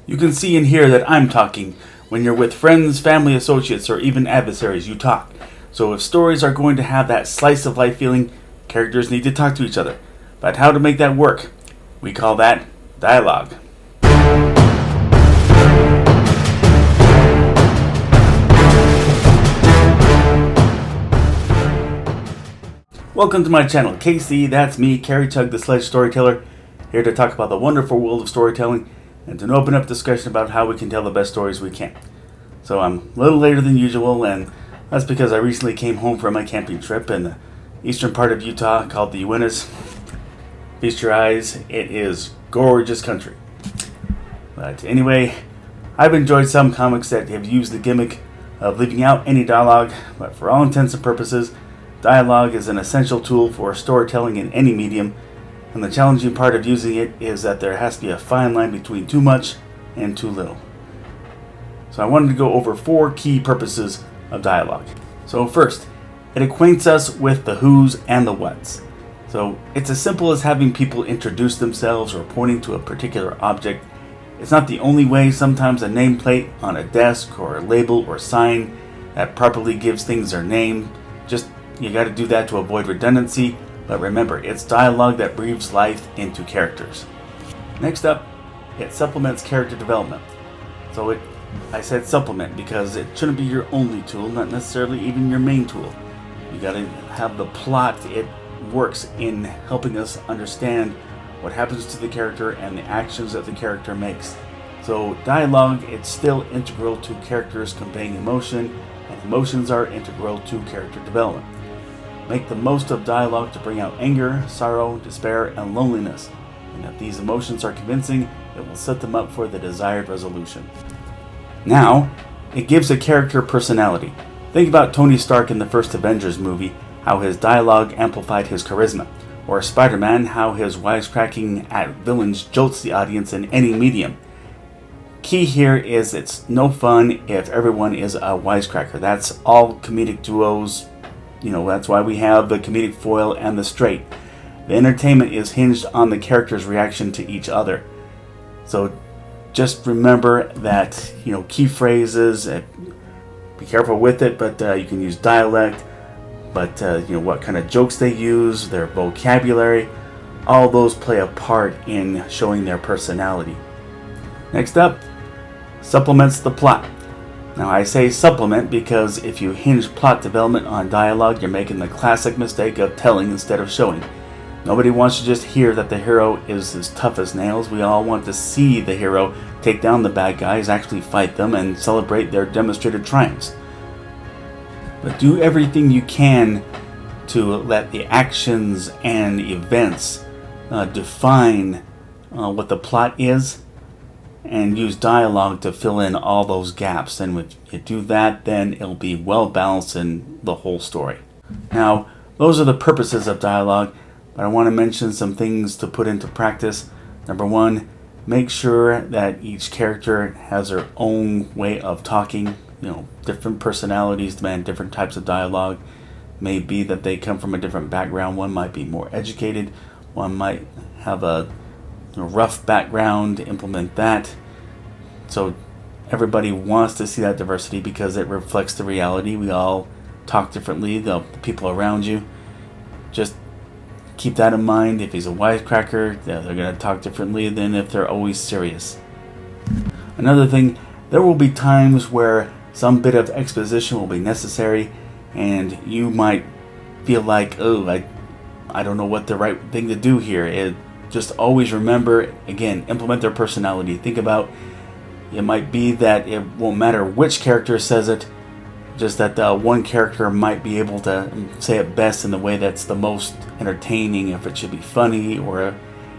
You can see and hear that I'm talking. When you're with friends, family, associates, or even adversaries, you talk. So if stories are going to have that slice of life feeling, characters need to talk to each other. But how to make that work? We call that dialogue. Welcome to my channel, KC, that's me, Carrie Tug the Sledge Storyteller, here to talk about the wonderful world of storytelling and to open up discussion about how we can tell the best stories we can. So I'm a little later than usual, and that's because I recently came home from my camping trip in the eastern part of Utah called the Uintas. Feast your eyes, it is gorgeous country. But anyway, I've enjoyed some comics that have used the gimmick of leaving out any dialogue, but for all intents and purposes, dialogue is an essential tool for storytelling in any medium, and the challenging part of using it is that there has to be a fine line between too much and too little. So I wanted to go over 4 key purposes of dialogue. So first, it acquaints us with the who's and the what's. So it's as simple as having people introduce themselves or pointing to a particular object. It's not the only way. Sometimes a nameplate on a desk or a label or sign that properly gives things their name. You got to do that to avoid redundancy, but remember, it's dialogue that breathes life into characters. Next up, it supplements character development. So I said supplement because it shouldn't be your only tool, not necessarily even your main tool. You got to have the plot. It works in helping us understand what happens to the character and the actions that the character makes. So dialogue, it's still integral to characters conveying emotion, and emotions are integral to character development. Make the most of dialogue to bring out anger, sorrow, despair, and loneliness. And if these emotions are convincing, it will set them up for the desired resolution. Now, it gives a character personality. Think about Tony Stark in the first Avengers movie, how his dialogue amplified his charisma. Or Spider-Man, how his wisecracking at villains jolts the audience in any medium. Key here is it's no fun if everyone is a wisecracker. That's all comedic duos. That's why we have the comedic foil and the straight. The entertainment is hinged on the character's reaction to each other. So just remember that, key phrases, be careful with it, but you can use dialect, but what kind of jokes they use, their vocabulary, all those play a part in showing their personality. Next up, supplements the plot. Now I say supplement because if you hinge plot development on dialogue, you're making the classic mistake of telling instead of showing. Nobody wants to just hear that the hero is as tough as nails. We all want to see the hero take down the bad guys, actually fight them, and celebrate their demonstrated triumphs. But do everything you can to let the actions and events define what the plot is, and use dialogue to fill in all those gaps. And when you do that, then it'll be well balanced in the whole story. Now, those are the purposes of dialogue, but I want to mention some things to put into practice. Number 1, make sure that each character has their own way of talking. Different personalities demand different types of dialogue. Maybe that they come from a different background. One might be more educated. One might have a rough background, implement that. So everybody wants to see that diversity because it reflects the reality. We all talk differently, the people around you. Just keep that in mind. If he's a wisecracker, they're going to talk differently than if they're always serious. Another thing, there will be times where some bit of exposition will be necessary, and you might feel like, I don't know what the right thing to do here. Just always remember, again, implement their personality. Think about, it might be that it won't matter which character says it, just that one character might be able to say it best in the way that's the most entertaining, if it should be funny, or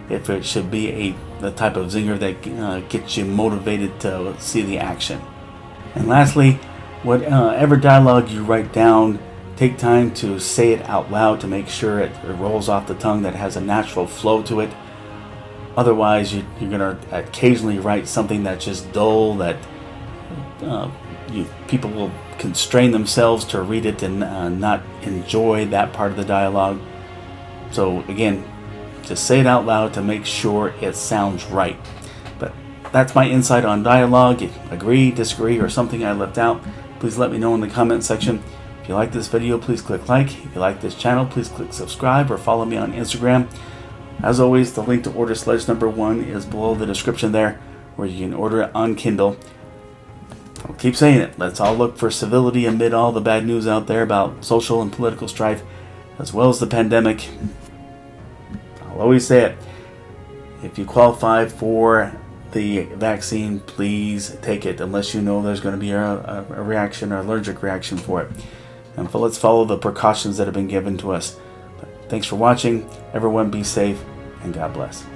if it should be the type of zinger that gets you motivated to see the action. And lastly, whatever dialogue you write down, take time to say it out loud to make sure it rolls off the tongue, that it has a natural flow to it. Otherwise, you're going to occasionally write something that's just dull, that people will constrain themselves to read it and not enjoy that part of the dialogue. So again, just say it out loud to make sure it sounds right. But that's my insight on dialogue. Agree, disagree, or something I left out, please let me know in the comment section. If you like this video, please click like. If you like this channel, please click subscribe or follow me on Instagram. As always, the link to order Sledge number 1 is below the description there, where you can order it on Kindle. I'll keep saying it. Let's all look for civility amid all the bad news out there about social and political strife, as well as the pandemic. I'll always say it. If you qualify for the vaccine, please take it, unless you know there's going to be a reaction or allergic reaction for it. And let's follow the precautions that have been given to us. But thanks for watching. Everyone be safe, and God bless.